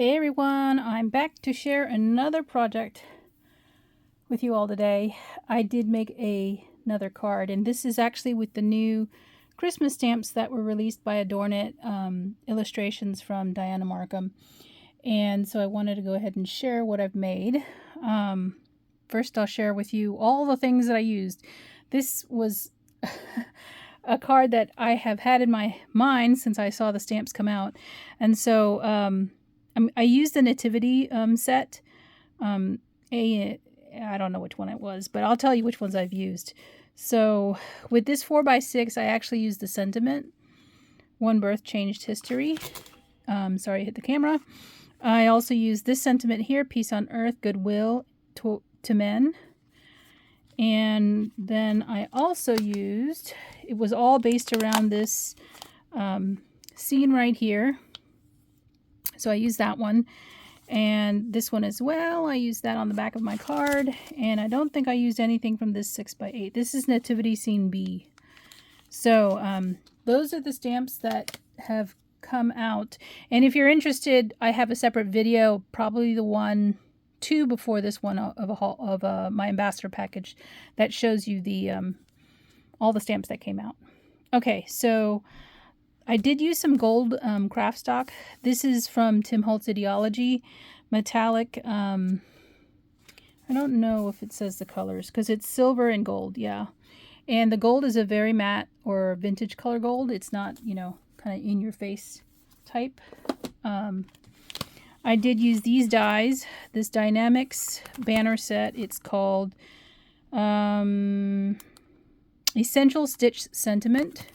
Hey everyone, I'm back to share another project with you all today. I did make another card, and this is actually with the new Christmas stamps that were released by AdornIt, illustrations from Dianna Marcum. And so I wanted to go ahead and share what I've made. First, I'll share with you all the things that I used. This was a card that I have had in my mind since I saw the stamps come out. And so I used the nativity set. I don't know which one it was, but I'll tell you which ones I've used. So with this 4x6, I actually used the sentiment. One birth changed history. Sorry, I hit the camera. I also used this sentiment here, peace on earth, goodwill to men. And then I also used, it was all based around this scene right here. So I used that one, and this one as well. I used that on the back of my card, and I don't think I used anything from this 6x8. This is Nativity Scene B. So those are the stamps that have come out. And if you're interested, I have a separate video, probably the two before this one, of my ambassador package that shows you the all the stamps that came out. Okay, so I did use some gold craft stock. This is from Tim Holtz Ideology, metallic. I don't know if it says the colors because it's silver and gold, yeah. And the gold is a very matte or vintage color gold. It's not, kind of in your face type. I did use these dies, this Dynamics banner set. It's called Essential Stitch Sentiment.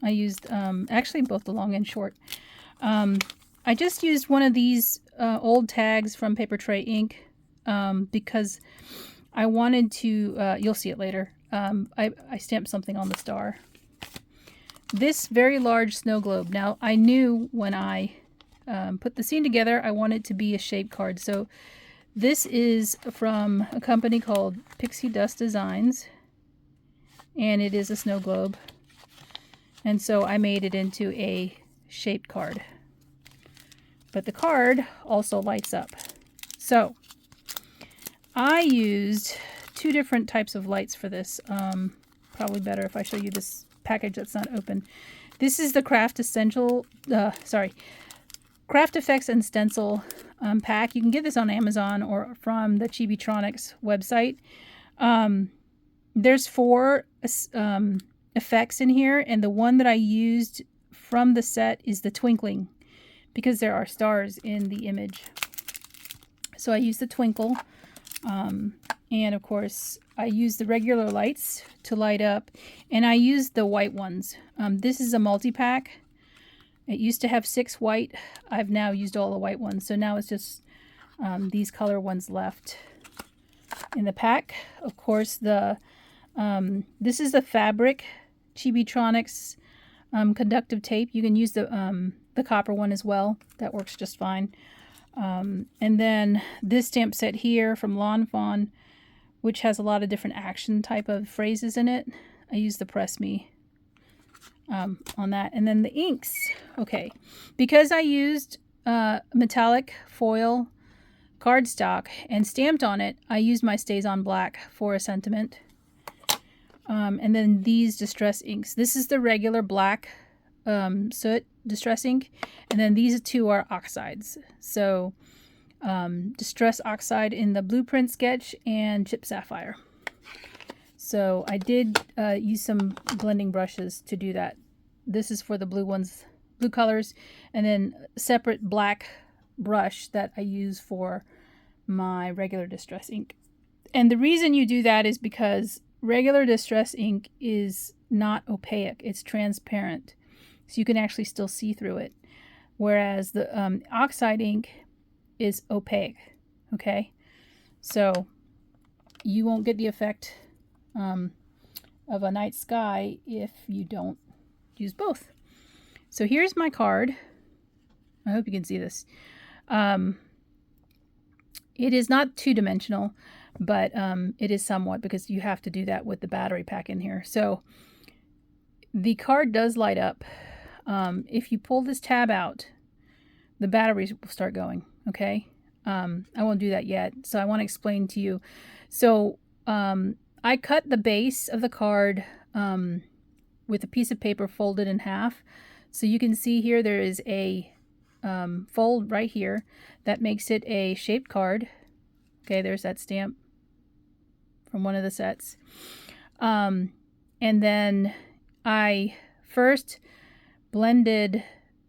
I used actually both the long and short. I just used one of these old tags from Paper Tray Ink because I wanted to, you'll see it later, I stamped something on the star. This very large snow globe. Now I knew when I put the scene together I wanted it to be a shape card. So this is from a company called Pixie Dust Designs, and it is a snow globe. And so I made it into a shaped card. But the card also lights up. So I used two different types of lights for this. Probably better if I show you this package that's not open. This is the Craft Effects and Stencil pack. You can get this on Amazon or from the Chibitronics website. There's 4 effects in here, and the one that I used from the set is the twinkling because there are stars in the image. So I used the twinkle, and of course I used the regular lights to light up, and I used the white ones. This is a multi-pack. It used to have 6 white. I've now used all the white ones, so now it's just these color ones left in the pack. Of course, this is the fabric Chibitronics conductive tape. You can use the copper one as well. That works just fine. And then this stamp set here from Lawn Fawn, which has a lot of different action type of phrases in it. I used the Press Me on that. And then the inks. Okay, because I used metallic foil cardstock and stamped on it, I used my Stays on Black for a sentiment. And then these distress inks. This is the regular black soot distress ink, and then these two are oxides. So distress oxide in the blueprint sketch and chip sapphire. So I did use some blending brushes to do that. This is for the blue colors, and then a separate black brush that I use for my regular distress ink. And the reason you do that is because regular distress ink is not opaque, it's transparent, so you can actually still see through it, whereas the oxide ink is opaque. Okay, so you won't get the effect of a night sky if you don't use both. So here's my card. I hope you can see this. It is not two-dimensional, but it is somewhat, because you have to do that with the battery pack in here. So the card does light up. If you pull this tab out, the batteries will start going, okay? I won't do that yet, so I want to explain to you. So I cut the base of the card with a piece of paper folded in half. So you can see here there is a fold right here that makes it a shaped card. Okay, there's that stamp from one of the sets. And then I first blended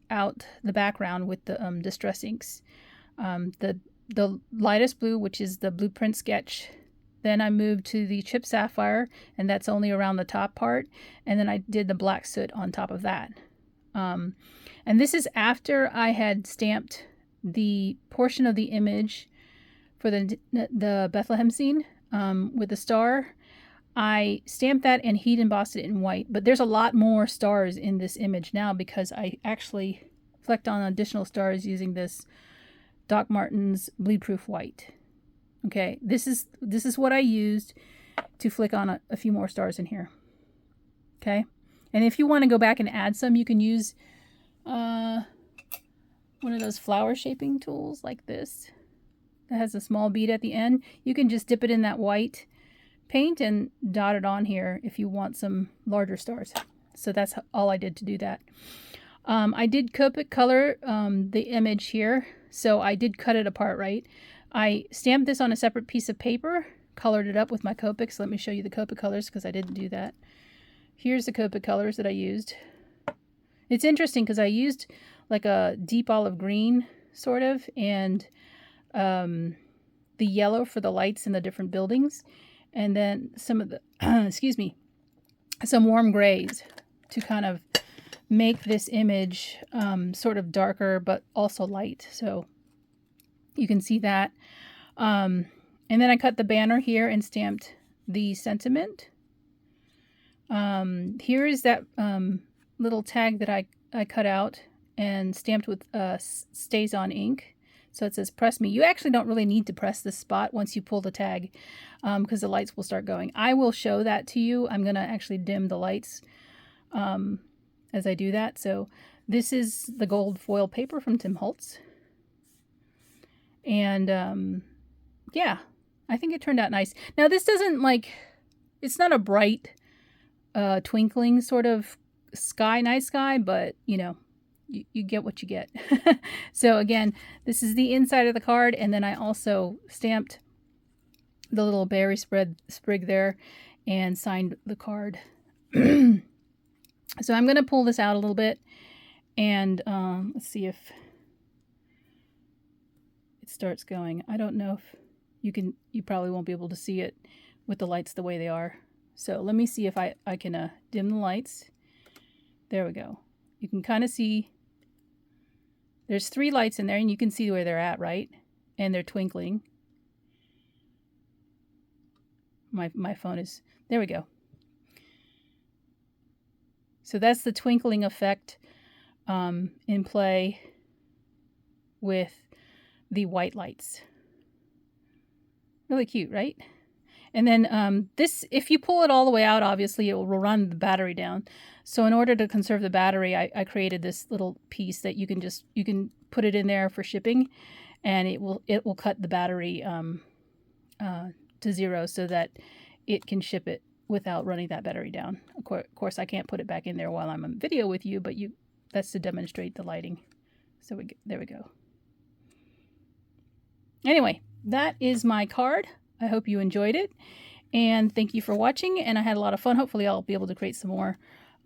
out the background with the Distress inks. The lightest blue, which is the blueprint sketch. Then I moved to the chip sapphire, and that's only around the top part. And then I did the black soot on top of that. And this is after I had stamped the portion of the image for the Bethlehem scene with the star. I stamped that and heat embossed it in white. But there's a lot more stars in this image now because I actually flecked on additional stars using this Doc Martens bleed proof white. Okay, this is what I used to flick on a few more stars in here. Okay, and if you want to go back and add some, you can use one of those flower shaping tools like this that has a small bead at the end. You can just dip it in that white paint and dot it on here if you want some larger stars. So that's all I did to do that. I did Copic color the image here, so I did cut it apart, right? I stamped this on a separate piece of paper, colored it up with my Copic. So let me show you the Copic colors because I didn't do that. Here's the Copic colors that I used. It's interesting because I used like a deep olive green sort of, and the yellow for the lights in the different buildings, and then some of the excuse me, some warm grays to kind of make this image sort of darker but also light. So you can see that. And then I cut the banner here and stamped the sentiment. Here is that little tag that I cut out and stamped with Stays On ink. So it says press me. You actually don't really need to press this spot once you pull the tag because the lights will start going. I will show that to you. I'm going to actually dim the lights as I do that. So this is the gold foil paper from Tim Holtz. And yeah, I think it turned out nice. Now this doesn't it's not a bright twinkling sort of sky, night sky, but you know, you get what you get. So again, this is the inside of the card, and then I also stamped the little berry sprig there and signed the card. So I'm going to pull this out a little bit, and let's see if it starts going. I don't know if you probably won't be able to see it with the lights the way they are. So let me see if I can dim the lights. There we go. You can kind of see there's 3 lights in there, and you can see where they're at, right? And they're twinkling. My phone is, there we go. So that's the twinkling effect in play with the white lights. Really cute, right? And then this, if you pull it all the way out, obviously it will run the battery down. So in order to conserve the battery, I created this little piece that you can put it in there for shipping, and it will cut the battery to 0 so that it can ship it without running that battery down. Of course, I can't put it back in there while I'm on video with you, but that's to demonstrate the lighting. So there we go. Anyway, that is my card. I hope you enjoyed it, and thank you for watching, and I had a lot of fun. Hopefully I'll be able to create some more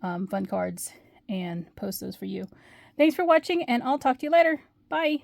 fun cards and post those for you. Thanks for watching, and I'll talk to you later. Bye.